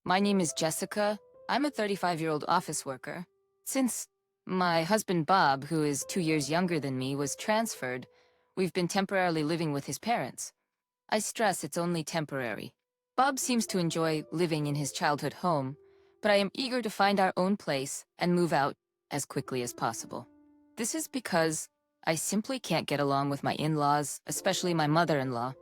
My name is Jessica. I'm a 35-year-old office worker. Since my husband Bob, who is 2 years younger than me, was transferred, we've been temporarily living with his parents. I stress it's only temporary. Bob seems to enjoy living in his childhood home, but I am eager to find our own place and move out as quickly as possible. This is because I simply can't get along with my in-laws, especially my mother-in-law.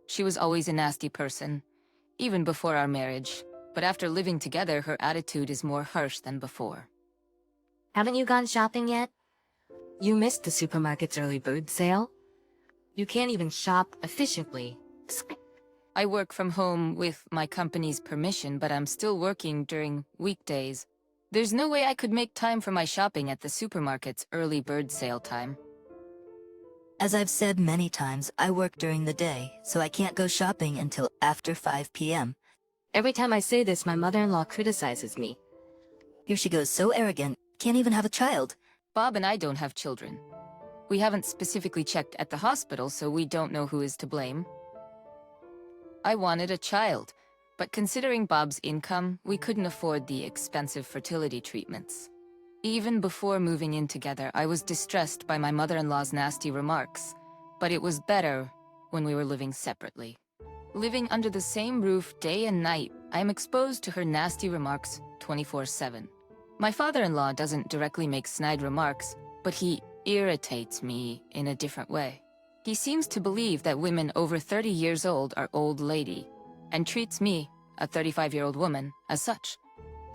She was always a nasty person, even before our marriage, but after living together, her attitude is more harsh than before. Haven't you gone shopping yet? You missed the supermarket's early bird sale? You can't even shop efficiently. I work from home with my company's permission, but I'm still working during weekdays. There's no way I could make time for my shopping at the supermarket's early bird sale time. As I've said many times, I work during the day, so I can't go shopping until after 5 p.m. Every time I say this, my mother-in-law criticizes me. Here she goes, so arrogant, can't even have a child. Bob and I don't have children. We haven't specifically checked at the hospital, so we don't know who is to blame. I wanted a child, but considering Bob's income, we couldn't afford the expensive fertility treatments. Even before moving in together, I was distressed by my mother-in-law's nasty remarks, but it was better when we were living separately. Living under the same roof day and night, I am exposed to her nasty remarks 24/7. My father-in-law doesn't directly make snide remarks, but he irritates me in a different way. He seems to believe that women over 30 years old are old lady, and treats me, a 35-year-old woman, as such.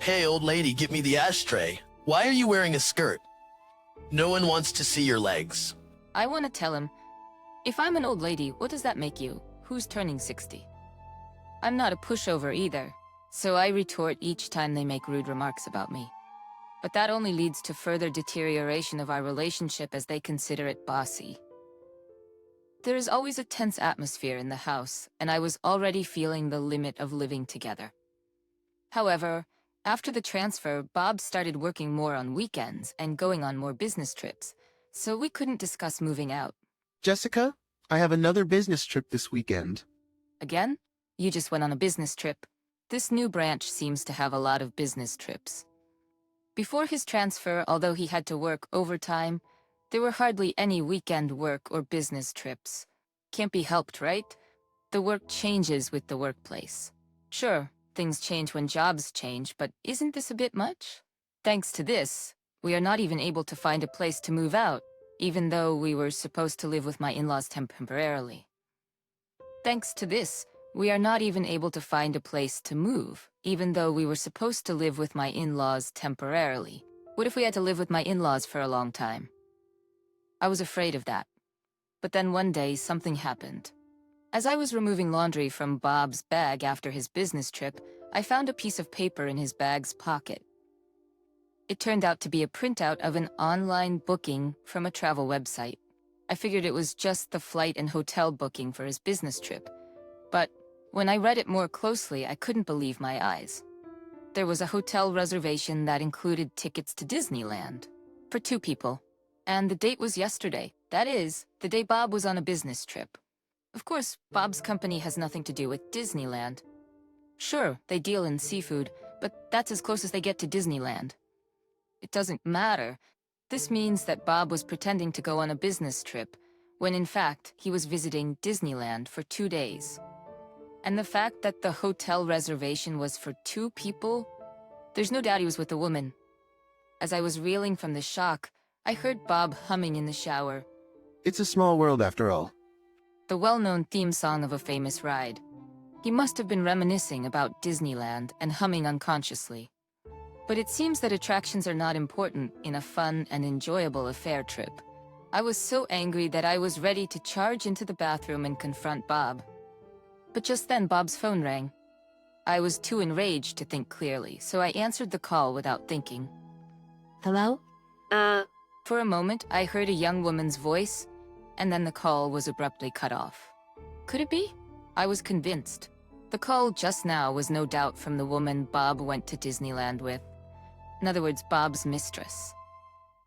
Hey, old lady, get me the ashtray. Why are you wearing a skirt? No one wants to see your legs. I want to tell him, if I'm an old lady, what does that make you? Who's turning 60? I'm not a pushover either, so I retort each time they make rude remarks about me. But that only leads to further deterioration of our relationship as they consider it bossy. There is always a tense atmosphere in the house, and I was already feeling the limit of living together. However, after the transfer, Bob started working more on weekends and going on more business trips, so we couldn't discuss moving out. Jessica, I have another business trip this weekend. Again? You just went on a business trip. This new branch seems to have a lot of business trips. Before his transfer, although he had to work overtime, there were hardly any weekend work or business trips. Can't be helped, right? The work changes with the workplace. Sure, things change when jobs change, but isn't this a bit much? Thanks to this, we are not even able to find a place to move out, even though we were supposed to live with my in-laws temporarily. Thanks to this, we are not even able to find a place to move, even though we were supposed to live with my in-laws temporarily. What if we had to live with my in-laws for a long time? I was afraid of that. But then one day, something happened. As I was removing laundry from Bob's bag after his business trip, I found a piece of paper in his bag's pocket. It turned out to be a printout of an online booking from a travel website. I figured it was just the flight and hotel booking for his business trip. But when I read it more closely, I couldn't believe my eyes. There was a hotel reservation that included tickets to Disneyland for 2 people. And the date was yesterday. That is, the day Bob was on a business trip. Of course, Bob's company has nothing to do with Disneyland. Sure, they deal in seafood, but that's as close as they get to Disneyland. It doesn't matter. This means that Bob was pretending to go on a business trip, when in fact, he was visiting Disneyland for 2 days. And the fact that the hotel reservation was for 2 people? There's no doubt he was with a woman. As I was reeling from the shock, I heard Bob humming in the shower. It's a small world after all. The well-known theme song of a famous ride. He must have been reminiscing about Disneyland and humming unconsciously. But it seems that attractions are not important in a fun and enjoyable affair trip. I was so angry that I was ready to charge into the bathroom and confront Bob. But just then Bob's phone rang. I was too enraged to think clearly, so I answered the call without thinking. Hello? For a moment, I heard a young woman's voice, and then the call was abruptly cut off. Could it be? I was convinced. The call just now was no doubt from the woman Bob went to Disneyland with. In other words, Bob's mistress.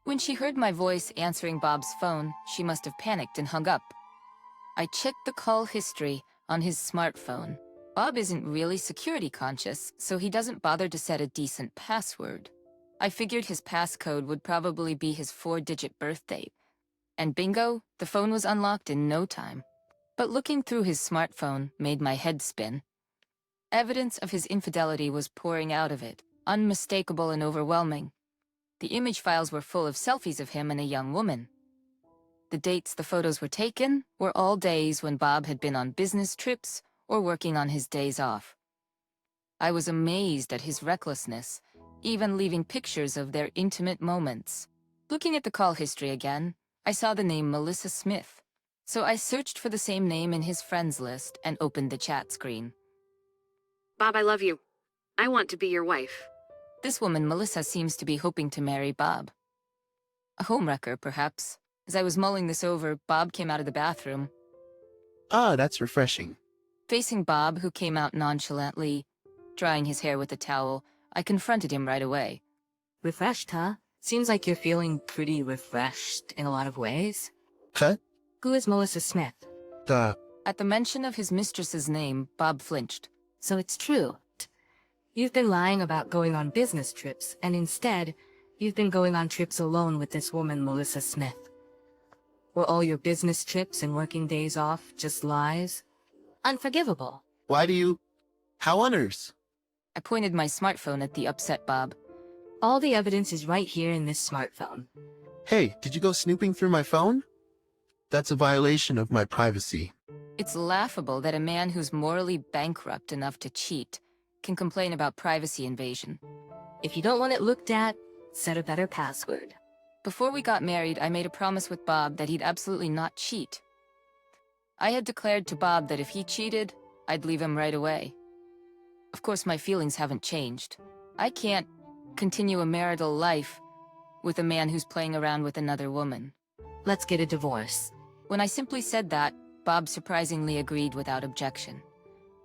When she heard my voice answering Bob's phone, she must have panicked and hung up. I checked the call history on his smartphone, Bob isn't really security conscious, so he doesn't bother to set a decent password. I figured his passcode would probably be his 4-digit birth date. And bingo, the phone was unlocked in no time. But looking through his smartphone made my head spin. Evidence of his infidelity was pouring out of it, unmistakable and overwhelming. The image files were full of selfies of him and a young woman. The dates the photos were taken were all days when Bob had been on business trips or working on his days off. I was amazed at his recklessness, even leaving pictures of their intimate moments. Looking at the call history again, I saw the name Melissa Smith, so I searched for the same name in his friends list and opened the chat screen. Bob, I love you. I want to be your wife. This woman, Melissa, seems to be hoping to marry Bob. A homewrecker, perhaps. As I was mulling this over, Bob came out of the bathroom. Ah, that's refreshing. Facing Bob, who came out nonchalantly, drying his hair with a towel, I confronted him right away. Refreshed, huh? Seems like you're feeling pretty refreshed in a lot of ways. Huh? Who is Melissa Smith? At the mention of his mistress's name, Bob flinched. So it's true. You've been lying about going on business trips, and instead, you've been going on trips alone with this woman, Melissa Smith. Were all your business trips and working days off just lies? Unforgivable. Why do you... How on earth? I pointed my smartphone at the upset Bob. All the evidence is right here in this smartphone. Hey, did you go snooping through my phone? That's a violation of my privacy. It's laughable that a man who's morally bankrupt enough to cheat can complain about privacy invasion. If you don't want it looked at, set a better password. Before we got married, I made a promise with Bob that he'd absolutely not cheat. I had declared to Bob that if he cheated, I'd leave him right away. Of course, my feelings haven't changed. I can't continue a marital life with a man who's playing around with another woman. Let's get a divorce. When I simply said that, Bob surprisingly agreed without objection.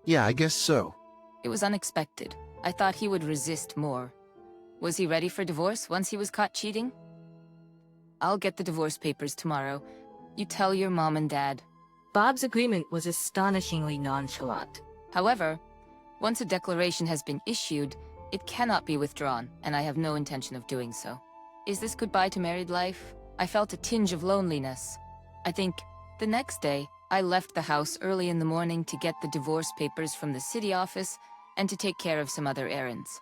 Yeah, I guess so. It was unexpected. I thought he would resist more. Was he ready for divorce once he was caught cheating? I'll get the divorce papers tomorrow. You tell your mom and dad. Bob's agreement was astonishingly nonchalant. However, once a declaration has been issued, it cannot be withdrawn, and I have no intention of doing so. Is this goodbye to married life? I felt a tinge of loneliness. I think the next day, I left the house early in the morning to get the divorce papers from the city office and to take care of some other errands.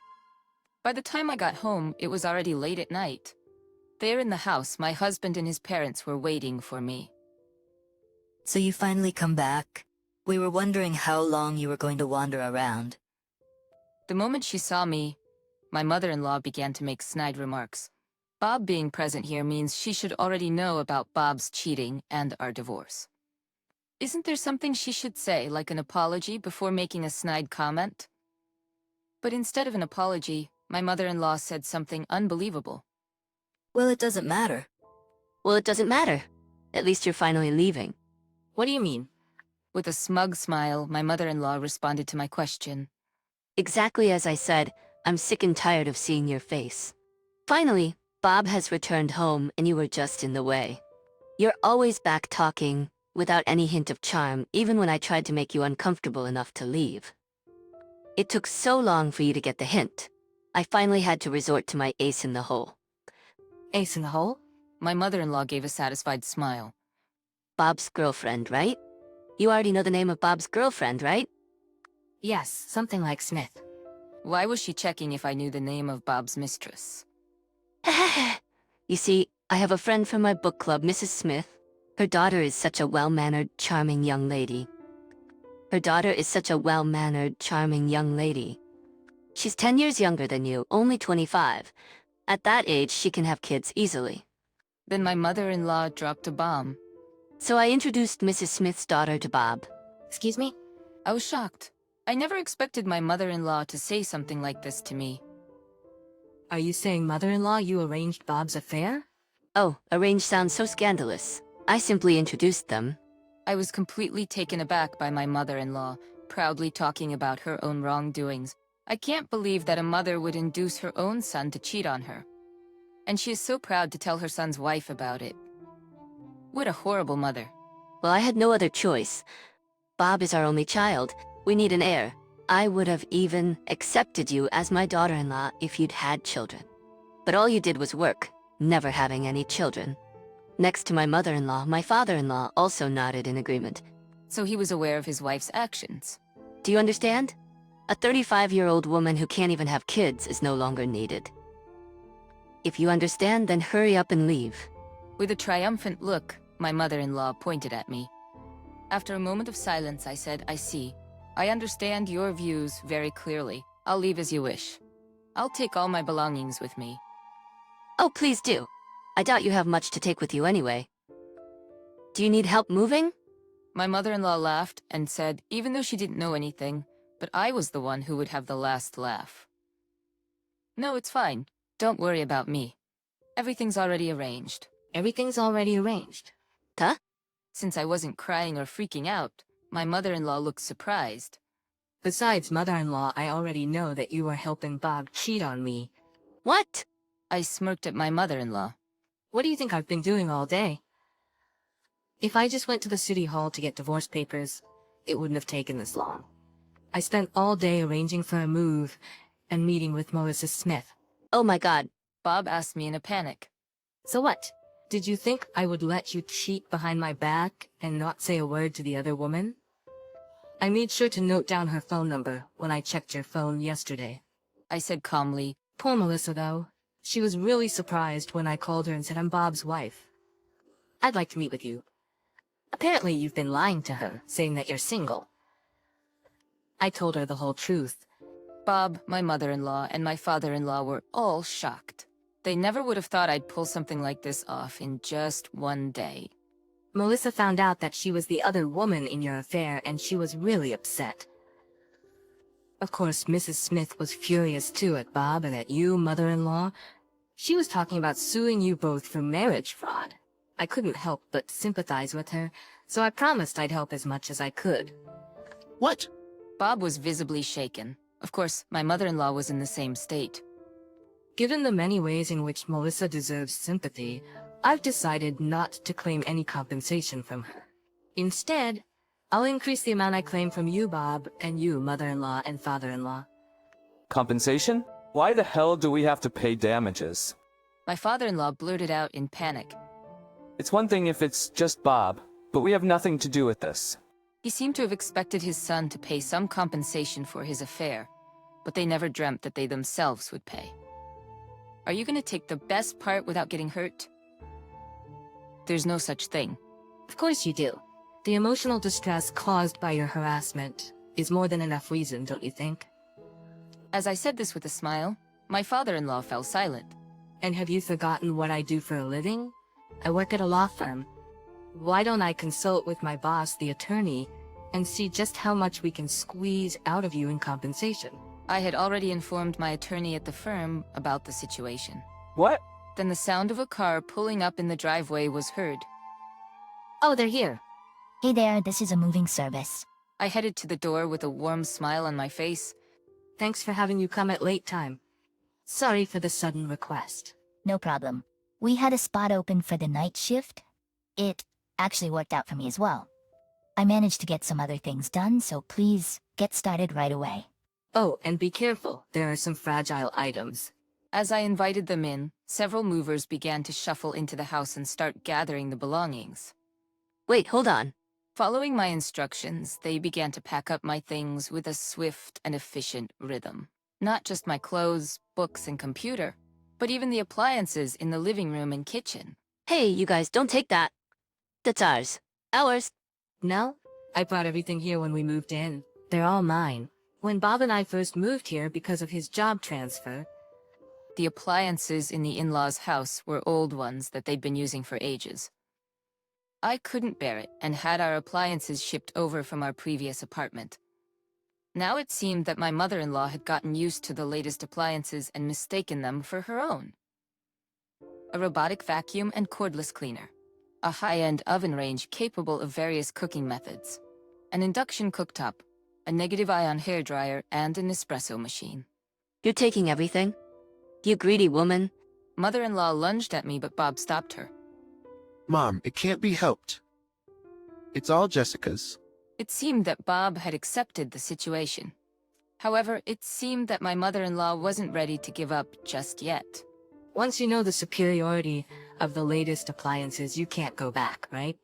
By the time I got home, it was already late at night. There in the house, my husband and his parents were waiting for me. So you finally come back? We were wondering how long you were going to wander around. The moment she saw me, my mother-in-law began to make snide remarks. Bob being present here means she should already know about Bob's cheating and our divorce. Isn't there something she should say, like an apology, before making a snide comment? But instead of an apology, my mother-in-law said something unbelievable. Well, it doesn't matter. Well, it doesn't matter. At least you're finally leaving. What do you mean? With a smug smile, my mother-in-law responded to my question. Exactly as I said, I'm sick and tired of seeing your face. Finally, Bob has returned home and you were just in the way. You're always back talking, without any hint of charm, even when I tried to make you uncomfortable enough to leave. It took so long for you to get the hint. I finally had to resort to my ace in the hole. Ace in the hole? My mother-in-law gave a satisfied smile. Bob's girlfriend, right? You already know the name of Bob's girlfriend, right? Yes, something like Smith. Why was she checking if I knew the name of Bob's mistress? You see, I have a friend from my book club, Mrs. Smith. Her daughter is such a well-mannered, charming young lady. She's 10 years younger than you, only 25. At that age, she can have kids easily. Then my mother-in-law dropped a bomb. So I introduced Mrs. Smith's daughter to Bob. Excuse me? I was shocked. I never expected my mother-in-law to say something like this to me. Are you saying mother-in-law, you arranged Bob's affair? Oh, arranged sounds so scandalous. I simply introduced them. I was completely taken aback by my mother-in-law, proudly talking about her own wrongdoings. I can't believe that a mother would induce her own son to cheat on her. And she is so proud to tell her son's wife about it. What a horrible mother. Well, I had no other choice. Bob is our only child, We need an heir. I would have even accepted you as my daughter-in-law if you'd had children. But all you did was work, never having any children. Next to my mother-in-law, my father-in-law also nodded in agreement. So he was aware of his wife's actions. Do you understand? A 35-year-old woman who can't even have kids is no longer needed. If you understand, then hurry up and leave. With a triumphant look, my mother-in-law pointed at me. After a moment of silence, I said, I see. I understand your views very clearly. I'll leave as you wish. I'll take all my belongings with me. Oh, please do. I doubt you have much to take with you anyway. Do you need help moving? My mother-in-law laughed and said, even though she didn't know anything, but I was the one who would have the last laugh. No, it's fine. Don't worry about me. Everything's already arranged. Everything's already arranged. Huh? Since I wasn't crying or freaking out, my mother-in-law looked surprised. Besides, mother-in-law, I already know that you were helping Bob cheat on me. What? I smirked at my mother-in-law. What do you think I've been doing all day? If I just went to the city hall to get divorce papers, it wouldn't have taken this long. I spent all day arranging for a move and meeting with Melissa Smith. Oh my god. Bob asked me in a panic. So what? Did you think I would let you cheat behind my back and not say a word to the other woman? I made sure to note down her phone number when I checked your phone yesterday. I said calmly. Poor Melissa, though. She was really surprised when I called her and said I'm Bob's wife. I'd like to meet with you. Apparently you've been lying to her, saying that you're single. I told her the whole truth. Bob, my mother-in-law, and my father-in-law were all shocked. They never would have thought I'd pull something like this off in just one day. Melissa found out that she was the other woman in your affair, and she was really upset. Of course, Mrs. Smith was furious too at Bob and at you, mother-in-law. She was talking about suing you both for marriage fraud. I couldn't help but sympathize with her, so I promised I'd help as much as I could. What? Bob was visibly shaken. Of course, my mother-in-law was in the same state. Given the many ways in which Melissa deserves sympathy, I've decided not to claim any compensation from her. Instead, I'll increase the amount I claim from you, Bob, and you, mother-in-law and father-in-law. Compensation? Why the hell do we have to pay damages? My father-in-law blurted out in panic. It's one thing if it's just Bob, but we have nothing to do with this. He seemed to have expected his son to pay some compensation for his affair, but they never dreamt that they themselves would pay. Are you going to take the best part without getting hurt? There's no such thing. Of course you do. The emotional distress caused by your harassment is more than enough reason, don't you think? As I said this with a smile, my father-in-law fell silent. And have you forgotten what I do for a living? I work at a law firm. Why don't I consult with my boss, the attorney, and see just how much we can squeeze out of you in compensation? I had already informed my attorney at the firm about the situation. What? Then the sound of a car pulling up in the driveway was heard. Oh, they're here. Hey there, this is a moving service. I headed to the door with a warm smile on my face. Thanks for having you come at late time. Sorry for the sudden request. No problem. We had a spot open for the night shift. It actually worked out for me as well. I managed to get some other things done, so please get started right away. Oh, and be careful. There are some fragile items. As I invited them in, several movers began to shuffle into the house and start gathering the belongings. Wait, hold on. Following my instructions, they began to pack up my things with a swift and efficient rhythm. Not just my clothes, books, and computer, but even the appliances in the living room and kitchen. Hey, you guys, don't take that. That's ours. Ours. No? I brought everything here when we moved in. They're all mine. When Bob and I first moved here because of his job transfer, The appliances in the in-laws' house were old ones that they'd been using for ages. I couldn't bear it and had our appliances shipped over from our previous apartment. Now it seemed that my mother-in-law had gotten used to the latest appliances and mistaken them for her own. A robotic vacuum and cordless cleaner. A high-end oven range capable of various cooking methods. An induction cooktop. A negative-ion hairdryer and an espresso machine. You're taking everything? You greedy woman. Mother-in-law lunged at me, but Bob stopped her. Mom, it can't be helped. It's all Jessica's. It seemed that Bob had accepted the situation. However, it seemed that my mother-in-law wasn't ready to give up just yet. Once you know the superiority of the latest appliances, you can't go back, right?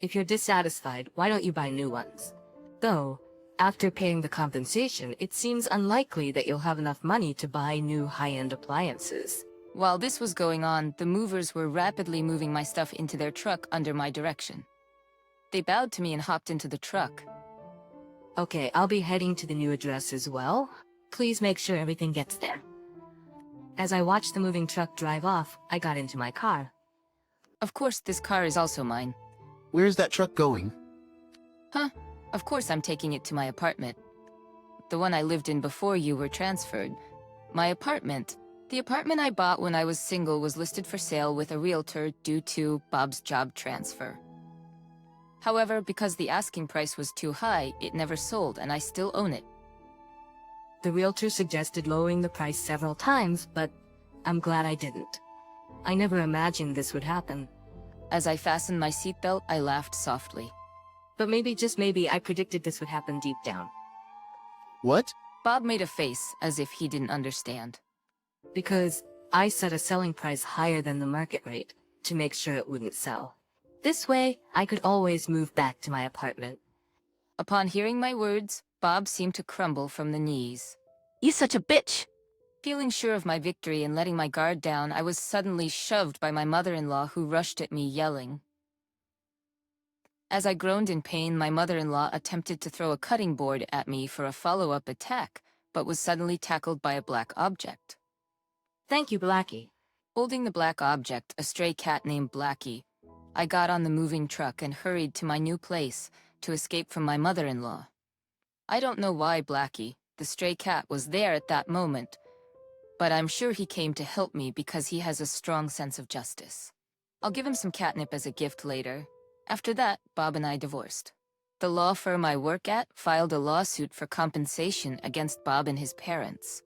If you're dissatisfied, why don't you buy new ones? Though, after paying the compensation, it seems unlikely that you'll have enough money to buy new high-end appliances. While this was going on, the movers were rapidly moving my stuff into their truck under my direction. They bowed to me and hopped into the truck. Okay, I'll be heading to the new address as well. Please make sure everything gets there. As I watched the moving truck drive off, I got into my car. Of course, this car is also mine. Where's that truck going? Huh? Of course I'm taking it to my apartment. The one I lived in before you were transferred. My apartment. The apartment I bought when I was single was listed for sale with a realtor due to Bob's job transfer. However, because the asking price was too high, it never sold and I still own it. The realtor suggested lowering the price several times, but I'm glad I didn't. I never imagined this would happen. As I fastened my seatbelt, I laughed softly. But maybe, just maybe, I predicted this would happen deep down. What? Bob made a face as if he didn't understand. Because I set a selling price higher than the market rate to make sure it wouldn't sell. This way, I could always move back to my apartment. Upon hearing my words, Bob seemed to crumble from the knees. You such a bitch! Feeling sure of my victory and letting my guard down, I was suddenly shoved by my mother-in-law who rushed at me yelling. As I groaned in pain, my mother-in-law attempted to throw a cutting board at me for a follow-up attack, but was suddenly tackled by a black object. Thank you, Blackie. Holding the black object, a stray cat named Blackie, I got on the moving truck and hurried to my new place to escape from my mother-in-law. I don't know why Blackie, the stray cat, was there at that moment, but I'm sure he came to help me because he has a strong sense of justice. I'll give him some catnip as a gift later. After that, Bob and I divorced. The law firm I work at filed a lawsuit for compensation against Bob and his parents.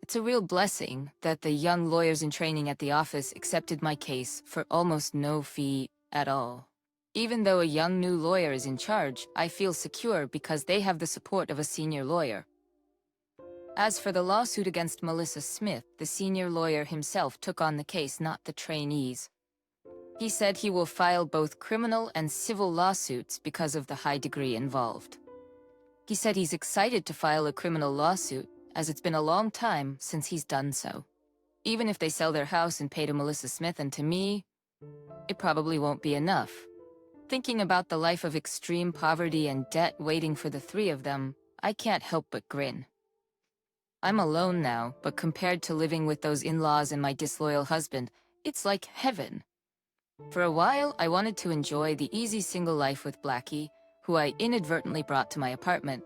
It's a real blessing that the young lawyers in training at the office accepted my case for almost no fee at all. Even though a young new lawyer is in charge, I feel secure because they have the support of a senior lawyer. As for the lawsuit against Melissa Smith, the senior lawyer himself took on the case, not the trainees. He said he will file both criminal and civil lawsuits because of the high degree involved. He said he's excited to file a criminal lawsuit, as it's been a long time since he's done so. Even if they sell their house and pay to Melissa Smith and to me, it probably won't be enough. Thinking about the life of extreme poverty and debt waiting for the three of them, I can't help but grin. I'm alone now, but compared to living with those in-laws and my disloyal husband, it's like heaven. For a while, I wanted to enjoy the easy single life with Blackie, who I inadvertently brought to my apartment,